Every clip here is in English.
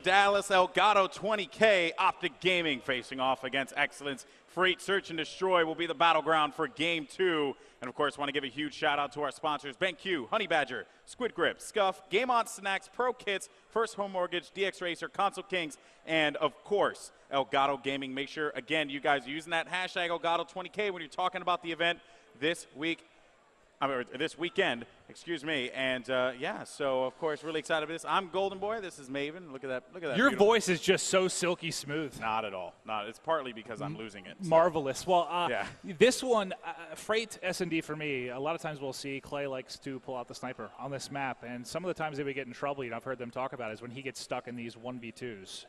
Dallas, Elgato 20K, Optic Gaming facing off against eXcellence. Freight Search and Destroy will be the battleground for Game 2. And of course, want to give a huge shout out to our sponsors, BenQ, Honey Badger, Squid Grip, Scuff, Game On Snacks, Pro Kits, First Home Mortgage, DX Racer, Console Kings, and of course, Elgato Gaming. Make sure, again, you guys are using that hashtag Elgato 20K when you're talking about the event this weekend, excuse me. And yeah, so of course, really excited about this. I'm Golden Boy. This is Maven. Look at that. Look at that. Your voice is just so silky smooth. Not at all. Not. It's partly because I'm losing it. So. Marvelous. Well, yeah. This one, Freight S&D for me, a lot of times we'll see Clay likes to pull out the sniper on this map. And some of the times they would get in trouble, I've heard them talk about, is when he gets stuck in these 1v2s.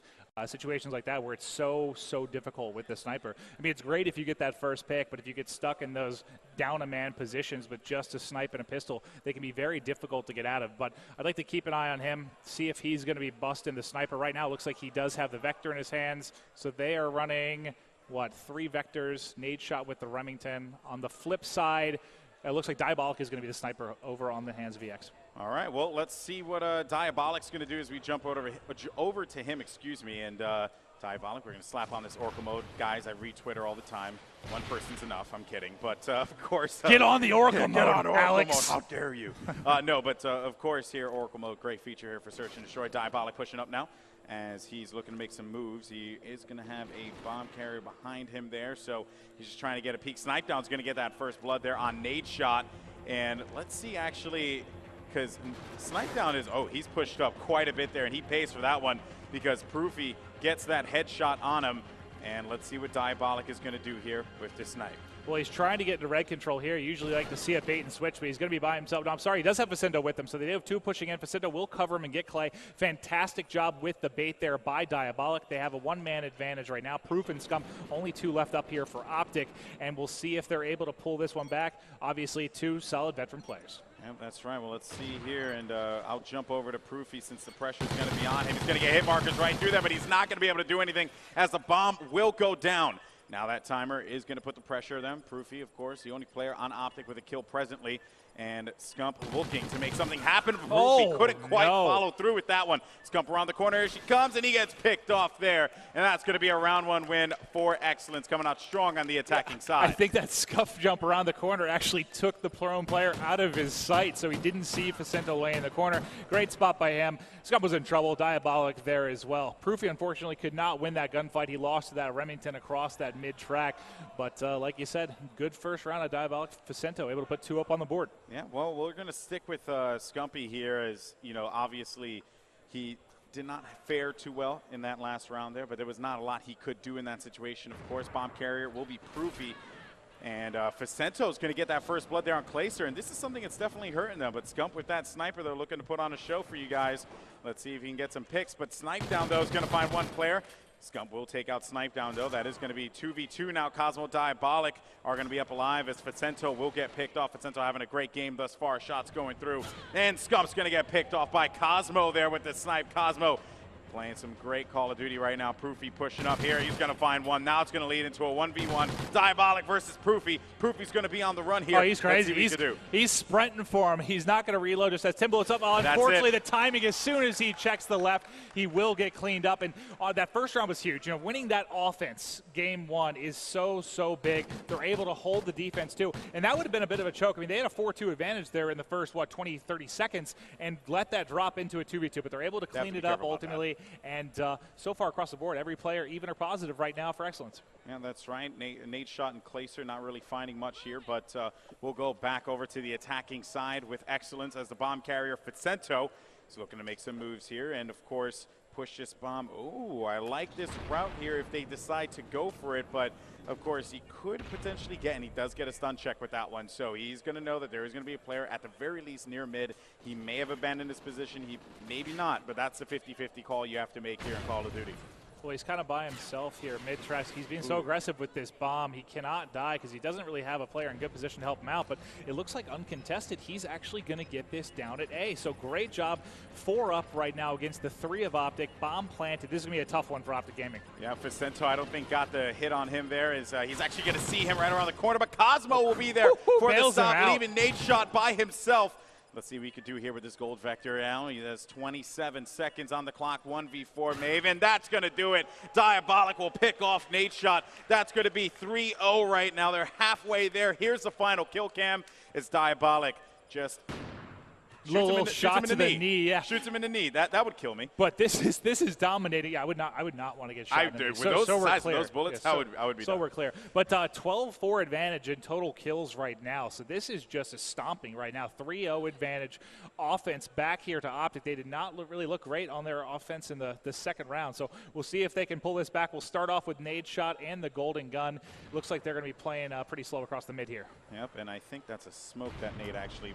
Situations like that where it's so difficult with the sniper. I mean, it's great if you get that first pick, but if you get stuck in those down-a-man positions with just a snipe and a pistol, they can be very difficult to get out of. But I'd like to keep an eye on him, see if he's going to be busting the sniper. Right now, it looks like he does have the Vector in his hands, so they are running, 3 Vectors, nade shot with the Remington. On the flip side, it looks like Diabolic is going to be the sniper over on the hands of EX. All right, well, let's see what Diabolic's going to do as we jump over to him, excuse me. And Diabolic, we're going to slap on this Oracle mode. Guys, I retwitter all the time. One person's enough, I'm kidding. But, of course. Get on the Oracle mode, Get on Oracle Alex. mode, how dare you. No, but, of course, here, Oracle mode, great feature here for Search and Destroy. Diabolic pushing up now as he's looking to make some moves. He is going to have a bomb carrier behind him there, so he's just trying to get a peek. Snipe Down's going to get that first blood there on nade shot. And let's see, actually, because Snipe Down is, he's pushed up quite a bit there, and he pays for that one because Proofy gets that headshot on him. And let's see what Diabolic is going to do here with this snipe. Well, he's trying to get into red control here. You usually like to see a bait and switch, but he's going to be by himself. No, I'm sorry, he does have Facendo with him, so they have 2 pushing in. Facendo will cover him and get Clay. Fantastic job with the bait there by Diabolic. They have a 1-man advantage right now. Proof and Scum, only 2 left up here for Optic, and we'll see if they're able to pull this one back. Obviously, 2 solid veteran players. Yeah, that's right. Well, let's see here, and I'll jump over to Proofy since the pressure is going to be on him. He's going to get hit markers right through there, but he's not going to be able to do anything as the bomb will go down. Now that timer is going to put the pressure on them. Proofy, of course, the only player on Optic with a kill presently. And Scump looking to make something happen for Proofy. Couldn't quite follow through with that one. Scump around the corner. Here she comes, and he gets picked off there. And that's going to be a round 1 win for eXcellence, coming out strong on the attacking side. I think that scuff jump around the corner actually took the prone player out of his sight, so he didn't see Facento lay in the corner. Great spot by him. Scump was in trouble. Diabolic there as well. Proofy, unfortunately, could not win that gunfight. He lost to that Remington across that mid-track. But like you said, good first round of Diabolic. Facento able to put 2 up on the board. Yeah, well, we're going to stick with Scumpy here as, obviously he did not fare too well in that last round there, but there was not a lot he could do in that situation. Of course, bomb carrier will be Proofy, and Facento's going to get that first blood there on Clayster, and this is something that's definitely hurting them, but Scump with that sniper, they're looking to put on a show for you guys. Let's see if he can get some picks, but Snipe Down, though, is going to find 1 player. Scump will take out Snipe Down, though. That is going to be 2v2 now. Cosmo, Diabolic are going to be up alive as Facento will get picked off. Facento having a great game thus far. Shots going through. And Scump's going to get picked off by Cosmo there with the snipe. Cosmo playing some great Call of Duty right now. Proofy pushing up here. He's going to find 1. Now it's going to lead into a 1v1. Diabolic versus Proofy. Proofy's going to be on the run here. Oh, he's crazy. He's sprinting for him. He's not going to reload. Just as Tim bullets up. Unfortunately, the timing, as soon as he checks the left, he will get cleaned up. And that first round was huge. Winning that offense, game 1, is so big. They're able to hold the defense, too. And that would have been a bit of a choke. I mean, they had a 4-2 advantage there in the first, 20, 30 seconds, and let that drop into a 2v2. But they're able to clean it up ultimately. And so far across the board, every player even or positive right now for eXcellence. Yeah, that's right. Nade Shot and Clayster not really finding much here, but we'll go back over to the attacking side with eXcellence as the bomb carrier Facento is looking to make some moves here. And, of course, push this bomb. Oh, I like this route here if they decide to go for it, but of course he could potentially get, and he does get a stun check with that one, so he's going to know that there is going to be a player at the very least near mid. He may have abandoned his position, he maybe not, but that's the 50-50 call you have to make here in Call of Duty. Well, he's kind of by himself here mid-track. He's being so aggressive with this bomb. He cannot die because he doesn't really have a player in good position to help him out. But it looks like uncontested, he's actually going to get this down at A. So great job. 4 up right now against the 3 of Optic. Bomb planted. This is going to be a tough one for Optic Gaming. Yeah, Facento, I don't think got the hit on him there. He's actually going to see him right around the corner. But Cosmo will be there for the stop, leaving Nade Shot by himself. Let's see what we could do here with this gold vector. Now he has 27 seconds on the clock, 1v4 Maven. That's going to do it. Diabolic will pick off Nadeshot. That's going to be 3-0 right now. They're halfway there. Here's the final kill cam. It's Diabolic just little shot to the knee. Yeah, shoots him in the knee. That would kill me. But this is dominating. I would not want to get shot. With those size of those bullets, I would be. So done. We're clear. But 12-4 advantage in total kills right now. So this is just a stomping right now. 3-0 advantage. Offense back here to Optic. They did not really look great on their offense in the second round. So we'll see if they can pull this back. We'll start off with Nadeshot and the golden gun. Looks like they're going to be playing pretty slow across the mid here. Yep, and I think that's a smoke that Nade actually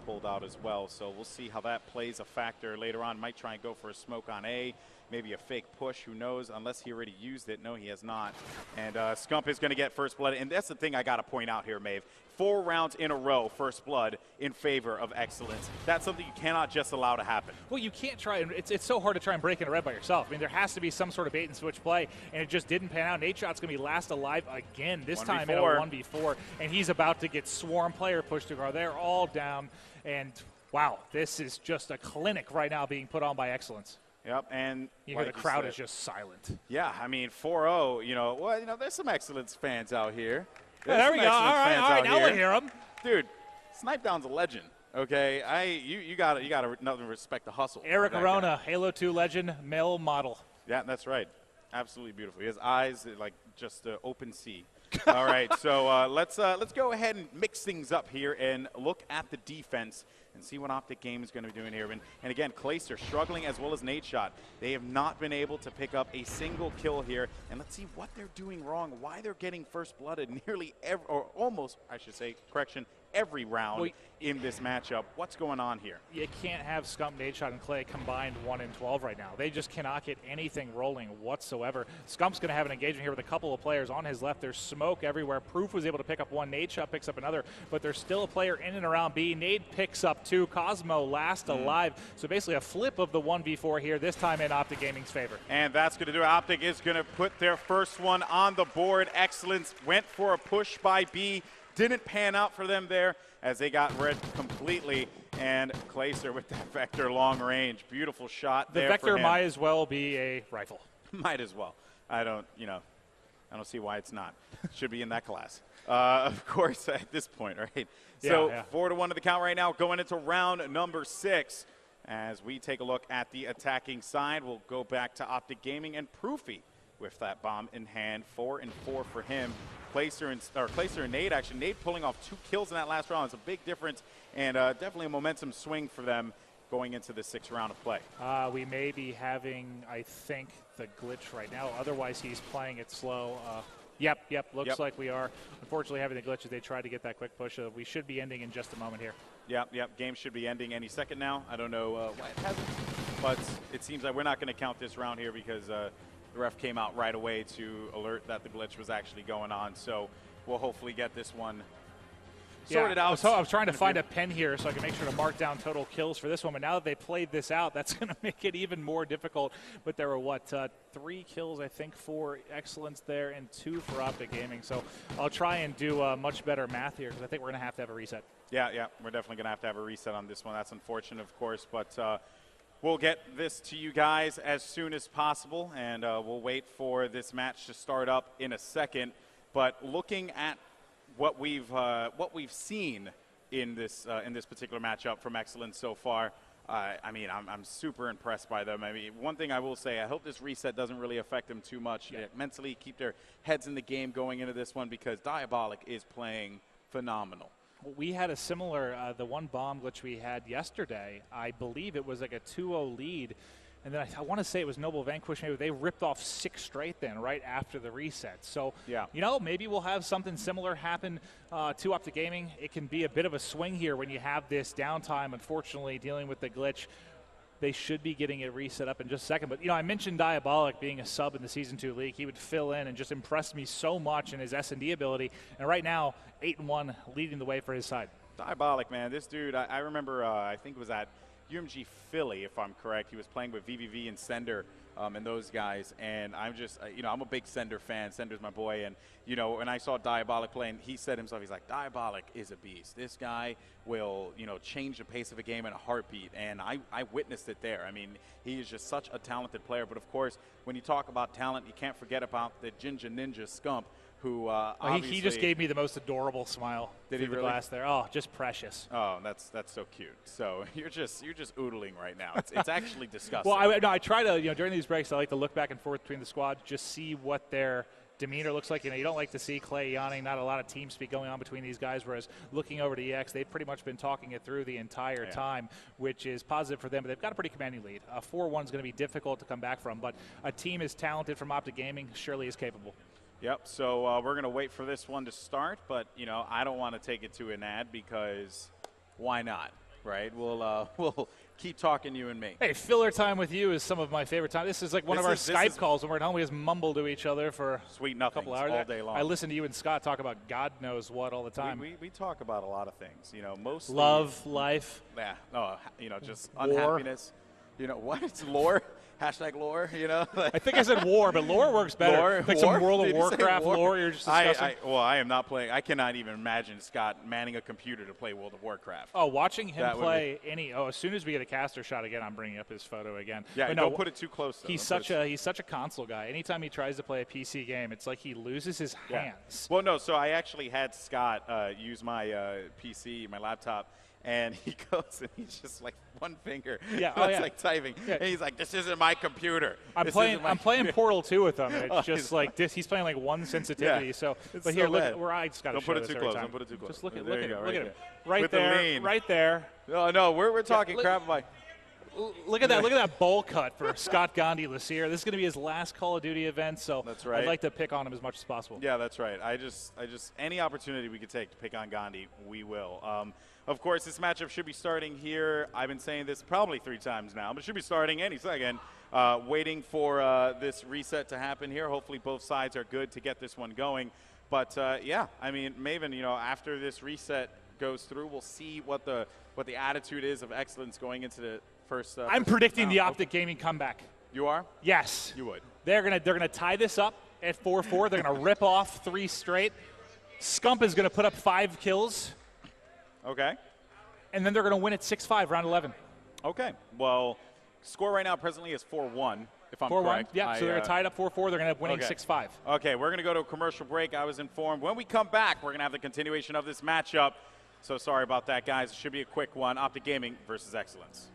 pulled out as well. So we'll see how that plays a factor later on. Might try and go for a smoke on A, maybe a fake push, who knows, unless he already used it. No, he has not. And Scump is going to get first blood. And that's the thing I got to point out here, Maeve. 4 rounds in a row, first blood in favor of eXcellence. That's something you cannot just allow to happen. Well, you can't try. It's so hard to try and break into red by yourself. I mean, there has to be some sort of bait and switch play, and it just didn't pan out. Nadeshot's going to be last alive again, this time in a 1v4, and he's about to get swarm player pushed through. They're all down, and wow, this is just a clinic right now being put on by eXcellence. Yep, and you hear the crowd is just silent. Yeah, I mean, 4-0, there's some eXcellence fans out here. Yeah, there we go. All right, now we hear them. Dude, Snipedown's a legend. Okay, you gotta respect the hustle. Eric Arona, Halo 2 legend, male model. Yeah, that's right. Absolutely beautiful. He has eyes like just open sea. All right, so let's go ahead and mix things up here and look at the defense and see what Optic Game is going to be doing here. And again, Clayster struggling as well as Nadeshot. They have not been able to pick up a single kill here. And let's see what they're doing wrong, why they're getting first blooded nearly every, or almost, I should say, correction, every round in this matchup. What's going on here? You can't have Scump, Nadeshot, and Clay combined 1-12 right now. They just cannot get anything rolling whatsoever. Scump's going to have an engagement here with a couple of players on his left. There's smoke everywhere. Proof was able to pick up one. Nadeshot picks up another, but there's still a player in and around B. Nade picks up 2. Cosmo last alive. So basically a flip of the 1v4 here, this time in Optic Gaming's favor. And that's going to do it. Optic is going to put their first one on the board. eXcellence went for a push by B. Didn't pan out for them there as they got red completely. And Clayster with that Vector long range. Beautiful shot there. The Vector might as well be a rifle. Might as well. I don't see why it's not. Should be in that class. Of course, at this point, right? So 4-1 to the count right now, going into round number 6. As we take a look at the attacking side, we'll go back to Optic Gaming and Proofy with that bomb in hand. 4-4 for him. Clayster and Nade, actually. Nade pulling off 2 kills in that last round. It's a big difference, and definitely a momentum swing for them going into the 6th round of play. We may be having, I think, the glitch right now. Otherwise, he's playing it slow. Yep. Looks like we are. Unfortunately, having the glitch as they tried to get that quick push. We should be ending in just a moment here. Yep. Game should be ending any second now. I don't know why it hasn't, but it seems like we're not going to count this round here because the ref came out right away to alert that the glitch was actually going on. So we'll hopefully get this one sorted out. So I was trying to find a pen here so I can make sure to mark down total kills for this one. But now that they played this out, that's going to make it even more difficult. But there were, 3 kills, I think, for eXcellence there and 2 for Optic Gaming. So I'll try and do much better math here because I think we're going to have a reset. Yeah, we're definitely going to have a reset on this one. That's unfortunate, of course, but we'll get this to you guys as soon as possible, and we'll wait for this match to start up in a second. But looking at what we've seen in this particular matchup from eXcellence so far, I'm super impressed by them. I mean, one thing I will say, I hope this reset doesn't really affect them too much. Mentally keep their heads in the game going into this one because Diabolic is playing phenomenal. We had a similar, the one bomb glitch we had yesterday, I believe it was like a 2-0 lead. And then I want to say it was Noble Vanquish. Maybe they ripped off 6 straight then, right after the reset. So, maybe we'll have something similar happen to Optic Gaming. It can be a bit of a swing here when you have this downtime, unfortunately, dealing with the glitch. They should be getting it reset up in just a second. But, I mentioned Diabolic being a sub in the Season 2 League. He would fill in and just impress me so much in his S&D ability. And right now, 8-1, leading the way for his side. Diabolic, man. This dude, I remember, I think it was at UMG Philly, if I'm correct. He was playing with VVV and Sender and those guys. And I'm just, I'm a big Sender fan. Sender's my boy. And, when I saw Diabolic playing, he said himself, he's like, Diabolic is a beast. This guy will, change the pace of a game in a heartbeat. And I witnessed it there. I mean, he is just such a talented player. But, of course, when you talk about talent, you can't forget about the Ginger Ninja Scump, who he just gave me the most adorable smile through the glass there. Oh, just precious. Oh, that's so cute. So you're just oodling right now. It's actually disgusting. Well, I try to, during these breaks, I like to look back and forth between the squads, just see what their demeanor looks like. You don't like to see Clay yawning, not a lot of team speak going on between these guys, whereas looking over to EX, they've pretty much been talking it through the entire time, which is positive for them, but they've got a pretty commanding lead. 4-1 is going to be difficult to come back from, but a team as talented from Optic Gaming surely is capable. Yep, so we're going to wait for this one to start, but, I don't want to take it to an ad because why not, right? We'll keep talking, you and me. Hey, filler time with you is some of my favorite time. This is like one of our Skype calls when we're at home. We just mumble to each other for sweet a couple hours all day long. I listen to you and Scott talk about God knows what all the time. We talk about a lot of things, mostly. Love, life. Yeah, just war. Unhappiness. What? It's lore? Hashtag lore, I think I said war, but lore works better. Lore? Like some World of Warcraft lore you're just discussing. I am not playing. I cannot even imagine Scott manning a computer to play World of Warcraft. Oh, watching him play as soon as we get a caster shot again, I'm bringing up his photo again. Yeah, don't put it too close, though. He's such a console guy. Anytime he tries to play a PC game, it's like he loses his hands. Well, no, so I actually had Scott use my PC, my laptop, and he goes and he's just like one finger. Yeah, like typing. Yeah. And he's like, "This isn't my computer." I'm playing Portal 2 with him, and it's just like this. He's playing like one sensitivity. Yeah, So, but so here, look, where I just got to show this this every time. Don't put it too close. Just look at him. Look at him. Right with there. The lean. Right there. No, we're talking crap about. Look at that! Look at that bowl cut for Scott Gandhi this year. This is going to be his last Call of Duty event, so that's right. I'd like to pick on him as much as possible. Yeah, that's right. I just any opportunity we could take to pick on Gandhi, we will. Of course, this matchup should be starting here. I've been saying this probably 3 times now, but it should be starting any second. Waiting for this reset to happen here. Hopefully, both sides are good to get this one going. But yeah, I mean, Maven, after this reset goes through, we'll see what the attitude is of eXcellence going into the first. I'm predicting the Optic Gaming comeback. You are? Yes. You would. They're gonna tie this up at 4-4. They're gonna rip off 3 straight. Scump is gonna put up 5 kills. Okay. And then they're gonna win at 6-5, round 11. Okay. Well, score right now presently is 4-1. If I'm 4-1. correct. Yeah. So they're gonna tie it up 4-4. They're gonna end up winning 6-5. Okay. We're gonna go to a commercial break. I was informed. When we come back, we're gonna have the continuation of this matchup. So sorry about that, guys. It should be a quick one. Optic Gaming versus eXcellence.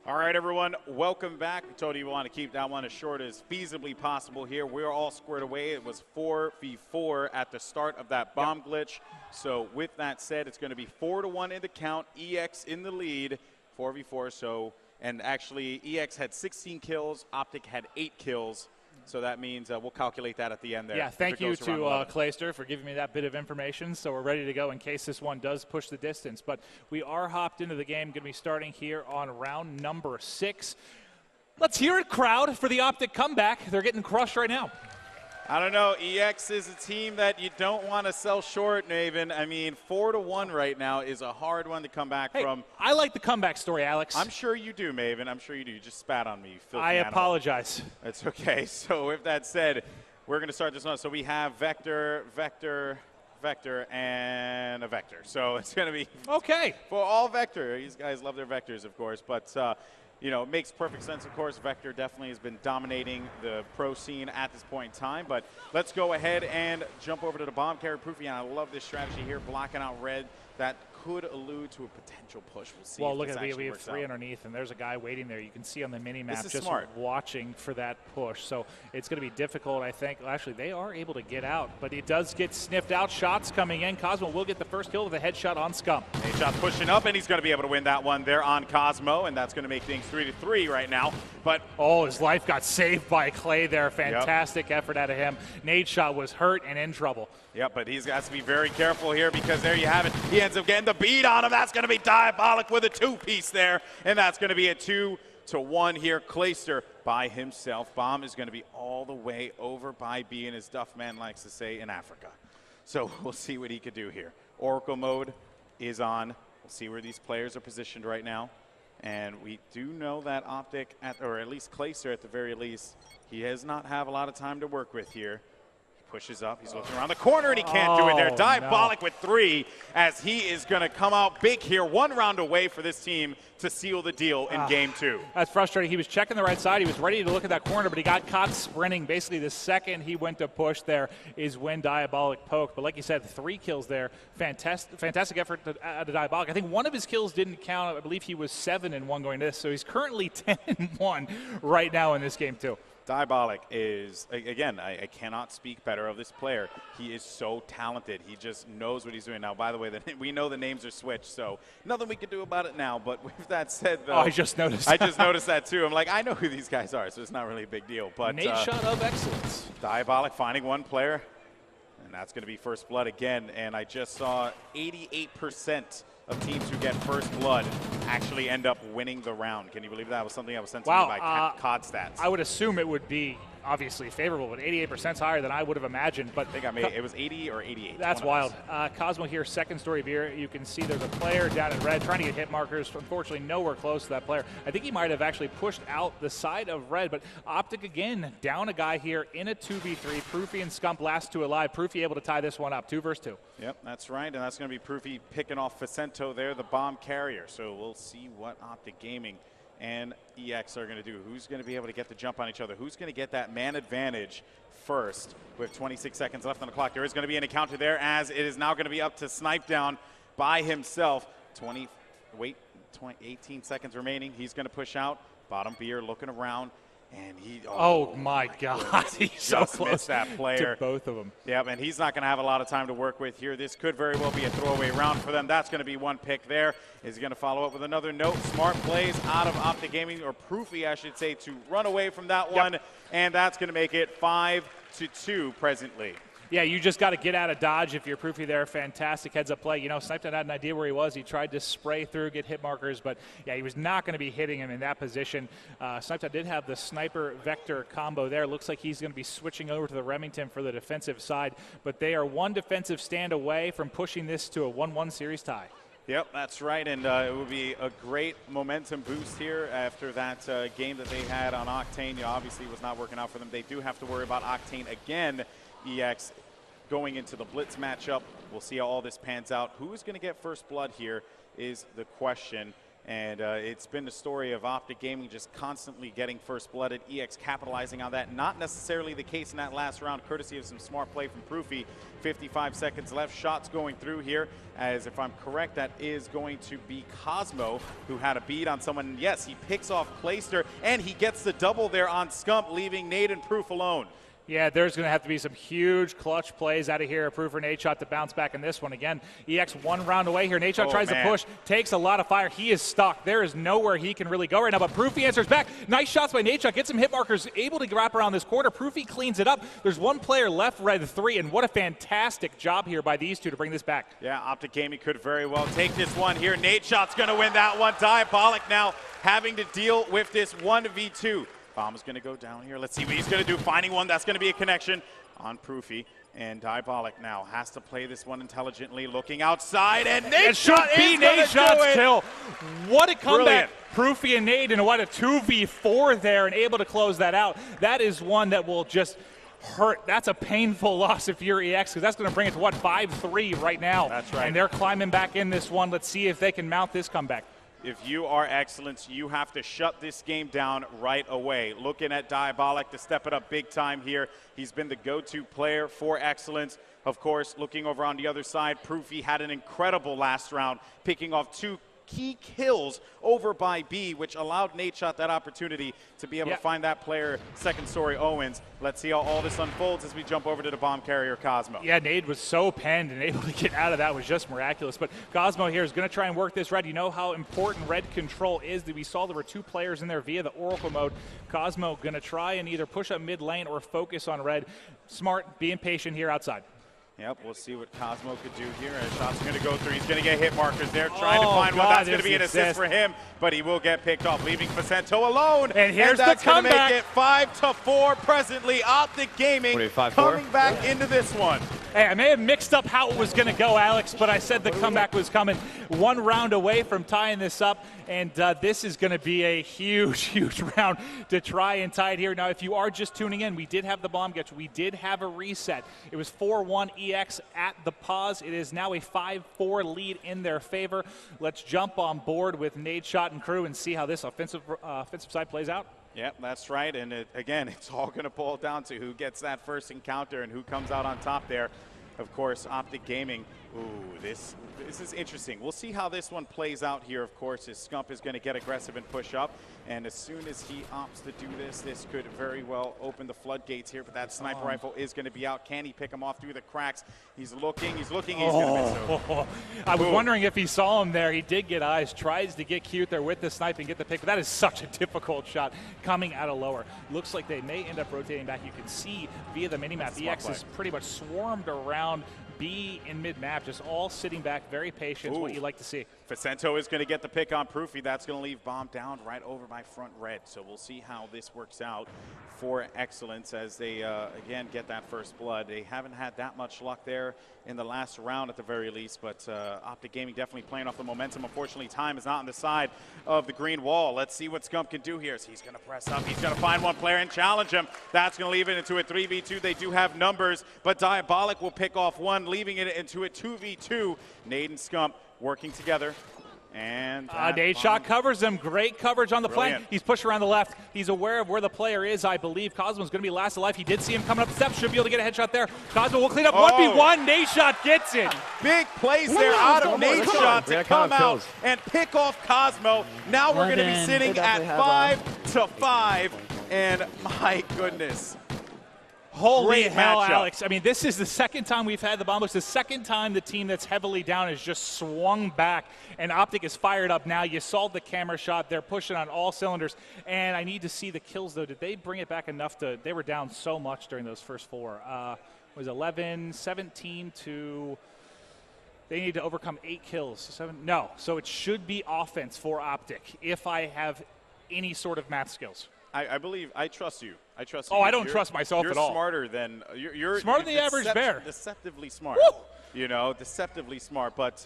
All right, everyone, welcome back. We told you we want to keep that one as short as feasibly possible here. We're all squared away. It was 4v4 at the start of that bomb glitch. So with that said, it's going to be 4-1 in the count. EX in the lead, 4v4. So, and actually, EX had 16 kills. Optic had 8 kills. So that means we'll calculate that at the end there. Yeah, thank you to Clayster for giving me that bit of information. So we're ready to go in case this one does push the distance. But we are hopped into the game, going to be starting here on round number 6. Let's hear it, crowd, for the Optic comeback. They're getting crushed right now. I don't know. EX is a team that you don't want to sell short, Maven. I mean, 4-1 right now is a hard one to come back from. I like the comeback story, Alex. I'm sure you do, Maven. I'm sure you do. You just spat on me, you filthy I animal. apologize. It's okay. So with that said, we're going to start this one. So we have Vector, Vector, Vector, and a Vector. So it's going to be okay for all Vector. These guys love their Vectors, of course. But you know, it makes perfect sense, of course. Vector definitely has been dominating the pro scene at this point in time. But let's go ahead and jump over to the bomb carrier Proofy. And I love this strategy here, blocking out red. That could allude to a potential push. We'll see. Well, look at we have 3 underneath, and there's a guy waiting there. You can see on the mini-map just smart. Watching for that push. So it's going to be difficult, I think. Well, actually, they are able to get out, but it does get sniffed out. Shots coming in. Cosmo will get the first kill with a headshot on Scum. Headshot pushing up, and he's going to be able to win that one there on Cosmo, and that's going to make things 3-3 right now. But oh, his life got saved by Clay there. Fantastic effort out of him. Nade shot was hurt and in trouble. Yep, but he's got to be very careful here because there you have it. He ends up getting the beat on him. That's going to be Diabolic with a 2-piece there, and that's going to be a 2-1 here. Clayster by himself. Bomb is going to be all the way over by B, and as Duffman likes to say, in Africa. So we'll see what he could do here. Oracle mode is on. We'll see where these players are positioned right now. And we do know that Optic, or at least Clayster at the very least, he does not have a lot of time to work with here. Pushes up, he's looking around the corner, and he can't do it there. Diabolic with 3, as he is going to come out big here. 1 round away for this team to seal the deal in game 2. That's frustrating. He was checking the right side. He was ready to look at that corner, but he got caught sprinting. Basically, the second he went to push there is when Diabolic poked. But like you said, 3 kills there. Fantastic effort out of Diabolic. I think one of his kills didn't count. I believe he was 7-1 going to this. So he's currently 10-1 right now in this game, too. Diabolic is, again, I cannot speak better of this player. He is so talented. He just knows what he's doing. Now, by the way, we know the names are switched, so nothing we can do about it now. But with that said, though. Oh, I just noticed. I just noticed that, too. I'm like, I know who these guys are, so it's not really a big deal. But Nade shot of excellence. Diabolic finding one player, and that's going to be first blood again. And I just saw 88% of teams who get first blood actually end up winning the round. Can you believe that was something that was sent to me by COD Stats? I would assume it would be obviously favorable, but 88% is higher than I would have imagined. But I think it was 80 or 88. That's wild. Cosmo here, second story beer. You can see there's a player down in red trying to get hit markers. Unfortunately, nowhere close to that player. I think he might have actually pushed out the side of red, but Optic again down a guy here in a 2v3. Proofy and Scump last 2 alive. Proofy able to tie this one up, 2 versus 2. Yep, that's right, and that's going to be Proofy picking off Facento there, the bomb carrier. So we'll see what Optic Gaming and EX are going to do. Who's going to be able to get the jump on each other? Who's going to get that man advantage first with 26 seconds left on the clock? There is going to be an encounter there, as it is now going to be up to Snipe Down by himself. 18 seconds remaining. He's going to push out. Bottom beer looking around. And he, oh my God, he's so close missed that player. To both of them. Yep, and he's not going to have a lot of time to work with here. This could very well be a throwaway round for them. That's going to be one pick there. Is he going to follow up with another note? Smart plays out of Optic Gaming, or Proofy, I should say, to run away from that one. And that's going to make it 5-2 presently. Yeah, you just got to get out of dodge if you're Proofy there. Fantastic heads-up play. You know, Sniped had an idea where he was. He tried to spray through, get hit markers, but, yeah, he was not going to be hitting him in that position. Sniped did have the sniper-vector combo there. Looks like he's going to be switching over to the Remington for the defensive side, but they are one defensive stand away from pushing this to a 1-1 series tie. Yep, that's right, and it will be a great momentum boost here after that game that they had on Octane. Obviously, was not working out for them. They do have to worry about Octane again. EX going into the Blitz matchup. We'll see how all this pans out. Who is going to get first blood here is the question. And it's been the story of Optic Gaming just constantly getting first blood at EX, capitalizing on that. Not necessarily the case in that last round, courtesy of some smart play from Proofy. 55 seconds left, shots going through here, as if I'm correct, that is going to be Cosmo, who had a bead on someone. Yes, he picks off Clayster, and he gets the double there on Scump, leaving Nade and Proof alone. Yeah, there's going to have to be some huge clutch plays out of here. Proof for Nadeshot to bounce back in this one. Again, EX 1 round away here. Nadeshot tries to push, takes a lot of fire. He is stuck. There is nowhere he can really go right now, but Proofy answers back. Nice shots by Nadeshot. Gets some hit markers, able to wrap around this corner. Proofy cleans it up. There's one player left, red 3, and what a fantastic job here by these two to bring this back. Yeah, Optic Gaming could very well take this one here. Nadeshot's going to win that one. Diabolic now having to deal with this 1v2. Bomb is going to go down here. Let's see what he's going to do. Finding one. That's going to be a connection on Proofy. And Diabolic now has to play this one intelligently. Looking outside. And Nade shot is Nadeshot's kill. What a comeback. Brilliant. Proofy and Nade, and what a 2v4 there, and able to close that out. That is one that will just hurt. That's a painful loss if you're EX, because that's going to bring it to, what, 5-3 right now. That's right. And they're climbing back in this one. Let's see if they can mount this comeback. If you are eXcellence, you have to shut this game down right away. Looking at Diabolic to step it up big time here. He's been the go-to player for eXcellence. Of course, looking over on the other side, Proofy had an incredible last round, picking off 2 key kills over by B, which allowed Nadeshot that opportunity to be able to find that player, second story Owens. Let's see how all this unfolds as we jump over to the bomb carrier Cosmo. Yeah, Nade was so penned, and able to get out of that was just miraculous. But Cosmo here is going to try and work this red. You know how important red control is. We saw there were 2 players in there via the Oracle mode. Cosmo going to try and either push up mid lane or focus on red. Smart, being patient here outside. Yep, we'll see what Cosmo could do here. As shots are going to go through. He's going to get hit markers there, trying to find one. That's going to be an assist for him, but he will get picked off, leaving Facento alone. And here's that's the comeback. Going to make it 5-4 presently. Optic Gaming coming back into this one. Hey, I may have mixed up how it was going to go, Alex, but I said the comeback was coming. 1 round away from tying this up, and this is going to be a huge, huge round to try and tie it here. Now, if you are just tuning in, we did have the bomb catch. We did have a reset. It was 4-1 EX at the pause. It is now a 5-4 lead in their favor. Let's jump on board with Nadeshot and crew and see how this offensive side plays out. Yep, that's right. And again, it's all going to boil down to who gets that first encounter and who comes out on top there. Of course, Optic Gaming. Ooh, this is interesting. We'll see how this one plays out here, of course, as Scump is going to get aggressive and push up. And as soon as he opts to do this, this could very well open the floodgates here. But that sniper rifle is going to be out. Can he pick him off through the cracks? He's looking, he's going to miss. I was wondering if he saw him there. He did get eyes, tries to get cute there with the snipe and get the pick. But that is such a difficult shot coming out of lower. Looks like they may end up rotating back. You can see via the minimap, EX is pretty much swarmed around B in mid-map, just all sitting back, very patient. What you like to see. Facento is going to get the pick on Proofy. That's going to leave bomb down right over by front red. So we'll see how this works out for eXcellence as they, again, get that first blood. They haven't had that much luck there in the last round at the very least, but Optic Gaming definitely playing off the momentum. Unfortunately, time is not on the side of the green wall. Let's see what Scump can do here. So he's going to press up. He's going to find one player and challenge him. That's going to leave it into a 3v2. They do have numbers, but Diabolic will pick off one, leaving it into a 2v2. Nade and Scump working together. And Nadeshot covers him. Great coverage on the flank. He's pushed around the left. He's aware of where the player is, I believe. Cosmo's going to be last alive. He did see him coming up the steps. Should be able to get a headshot there. Cosmo will clean up 1v1. Nadeshot gets it. Big plays there out of Nadeshot to come out and pick off Cosmo. Now we're going to be sitting at 5-5. And my goodness. Holy hell, Alex. I mean, this is the second time we've had the bomb. It's the second time the team that's heavily down has just swung back, and Optic is fired up now. You saw the camera shot. They're pushing on all cylinders, and I need to see the kills, though. Did they bring it back enough to – they were down so much during those first 4. It was 11, 17 to – they need to overcome 8 kills. No, so it should be offense for Optic if I have any sort of math skills. I believe – I trust you. I trust you. Oh, I don't trust myself at all. You're smarter than you're smarter than the average bear. Deceptively smart. Woo! You know, deceptively smart. But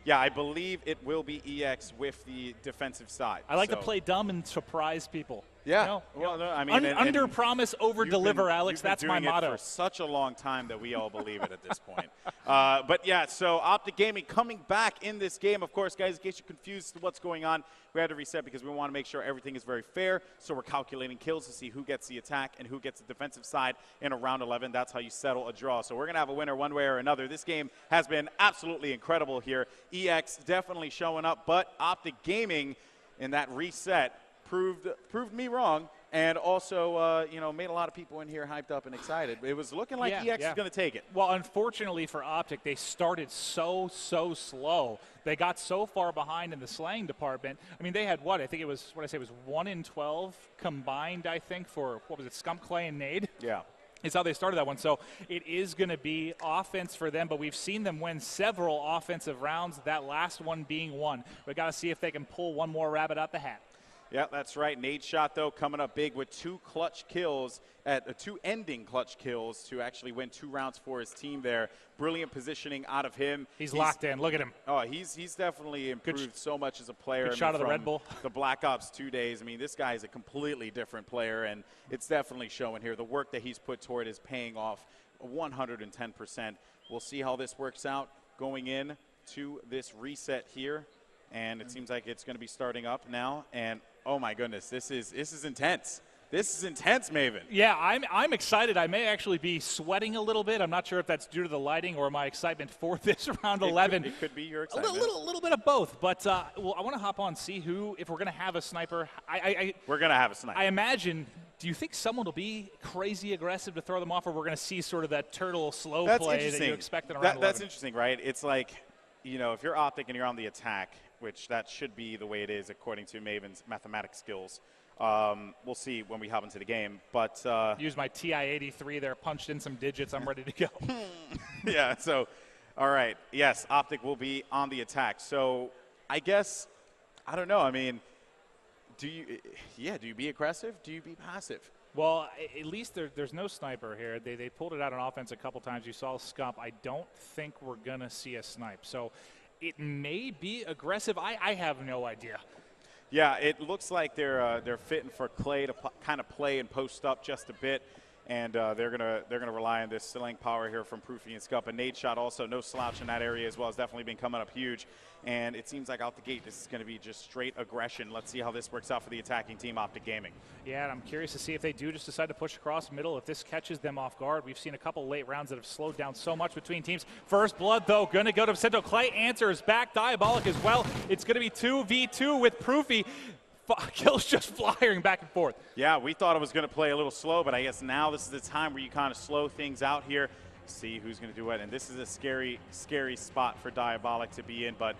yeah, I believe it will be EX with the defensive side. I like to play dumb and surprise people. Yeah. You know, well, no, I mean, under promise, over deliver, Alex. That's my motto. For such a long time that we all believe it at this point. But yeah, so Optic Gaming coming back in this game. Of course, guys, in case you're confused what's going on, we had to reset because we want to make sure everything is very fair. So we're calculating kills to see who gets the attack and who gets the defensive side in a round 11. That's how you settle a draw. So we're going to have a winner one way or another. This game has been absolutely incredible here. EX definitely showing up, but Optic Gaming in that reset proved me wrong, and also made a lot of people in here hyped up and excited. It was looking like EX was going to take it. Well, unfortunately for Optic, they started so slow. They got so far behind in the slaying department. I mean, they had what? I think it was 1 in 12 combined, I think, for, what was it, Scump, Clay, and Nade? Yeah. Is how they started that one. So it is going to be offense for them, but we've seen them win several offensive rounds, that last one being one. We've got to see if they can pull one more rabbit out the hat. Yeah, that's right. Nade shot, though, coming up big with 2 clutch kills, two ending clutch kills to actually win 2 rounds for his team there. Brilliant positioning out of him. He's locked in. Look at him. Oh, he's definitely improved so much as a player. Good shot of the Red Bull. The Black Ops 2 days. I mean, this guy is a completely different player, and it's definitely showing here. The work that he's put toward is paying off 110%. We'll see how this works out going in to this reset here. And it seems like it's going to be starting up now. And oh my goodness, this is intense. This is intense, Maven. Yeah, I'm excited. I may actually be sweating a little bit. I'm not sure if that's due to the lighting or my excitement for this round 11. It could be your excitement. A little bit of both. But well, I want to hop on, see if we're going to have a sniper. We're going to have a sniper. I imagine. Do you think someone will be crazy aggressive to throw them off, or we're going to see sort of that turtle slow play that you expect in a round 11? That's interesting, right? It's like, if you're Optic and you're on the attack, which that should be the way it is according to Maven's mathematics skills. We'll see when we hop into the game. But use my TI-83 there, punched in some digits. I'm ready to go. Yeah, so, all right. Yes, Optic will be on the attack. So I guess, I don't know. I mean, do you be aggressive? Do you be passive? Well, at least there's no sniper here. They pulled it out on offense a couple times. You saw Scump. I don't think we're going to see a snipe. So it may be aggressive. I have no idea. Yeah, it looks like they're fitting for Clay to kind of play and post up just a bit, and they're gonna rely on this slaying power here from Proofy and Scump. A nade shot also, no slouch in that area as well, has definitely been coming up huge. And it seems like out the gate, this is going to be just straight aggression. Let's see how this works out for the attacking team, Optic Gaming. Yeah, and I'm curious to see if they do just decide to push across middle, if this catches them off guard. We've seen a couple late rounds that have slowed down so much between teams. First blood, though, going to go to Vicento. Clay answers back, Diabolic as well. It's going to be 2v2 with Proofy. Kills just flying back and forth. Yeah, we thought it was going to play a little slow, but I guess now this is the time where you kind of slow things out here, see who's going to do what. And this is a scary, scary spot for Diabolic to be in, but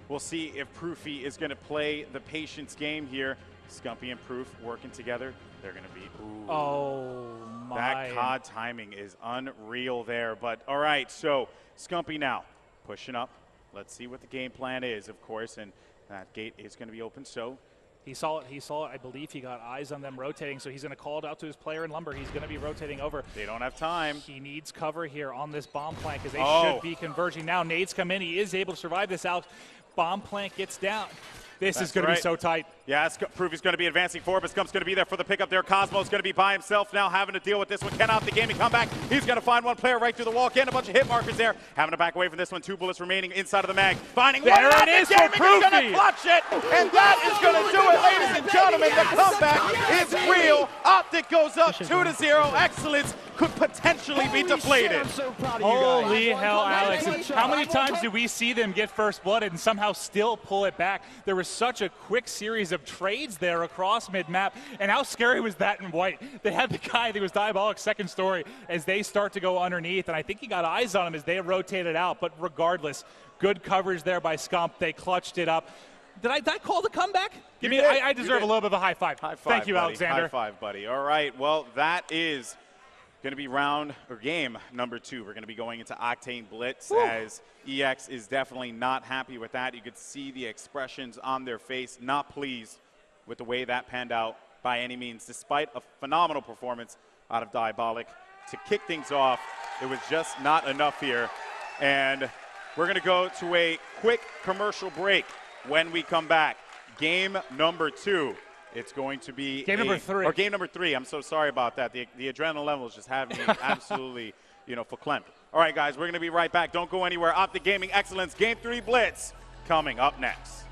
we'll see if Proofy is going to play the patience game here. Scumpy and Proof working together. They're going to be, ooh. Oh, my. That COD timing is unreal there. But, all right, so Scumpy now pushing up. Let's see what the game plan is, of course, and that gate is going to be open, so. He saw it. I believe he got eyes on them rotating, so he's going to call it out to his player in Lumber. He's going to be rotating over. They don't have time. He needs cover here on this bomb plant because they should be converging. Now nades come in. He is able to survive this out. Bomb plant gets down. This is going to be so tight. Yeah, Proofy's going to be advancing forward, but Scump's going to be there for the pickup there. Cosmo's going to be by himself now, having to deal with this one. Can Optic Gaming come back? He's going to find one player right through the wall. Getting a bunch of hit markers there. Having to back away from this one. 2 bullets remaining inside of the mag. Finding one. There it is for Proofy. He's going to clutch it, and that is going to do it, ladies and gentlemen. The comeback is real. Optic goes up 2-0. eXcellence could potentially be deflated. Holy hell, Alex. How many times do we see them get first blooded and somehow still pull it back? There was such a quick series of trades there across mid-map, and how scary was that in white? They had the guy that was Diabolic's second story as they start to go underneath, and I think he got eyes on him as they rotated out, but regardless, good coverage there by Scump. They clutched it up. Did I call the comeback? I deserve a little bit of a high five. High five, Thank you, buddy. Alexander. High five, buddy. All right, well, that is going to be game number 2. We're going to be going into Octane Blitz. Woo. As EX is definitely not happy with that. You could see the expressions on their face, not pleased with the way that panned out by any means, despite a phenomenal performance out of Diabolic. To kick things off, it was just not enough here. And we're going to go to a quick commercial break. When we come back, game number 2 It's going to be game number 3. Or game number 3. I'm so sorry about that. The adrenaline levels just have me absolutely, verklempt. All right, guys, we're going to be right back. Don't go anywhere. Optic Gaming eXcellence Game 3 Blitz coming up next.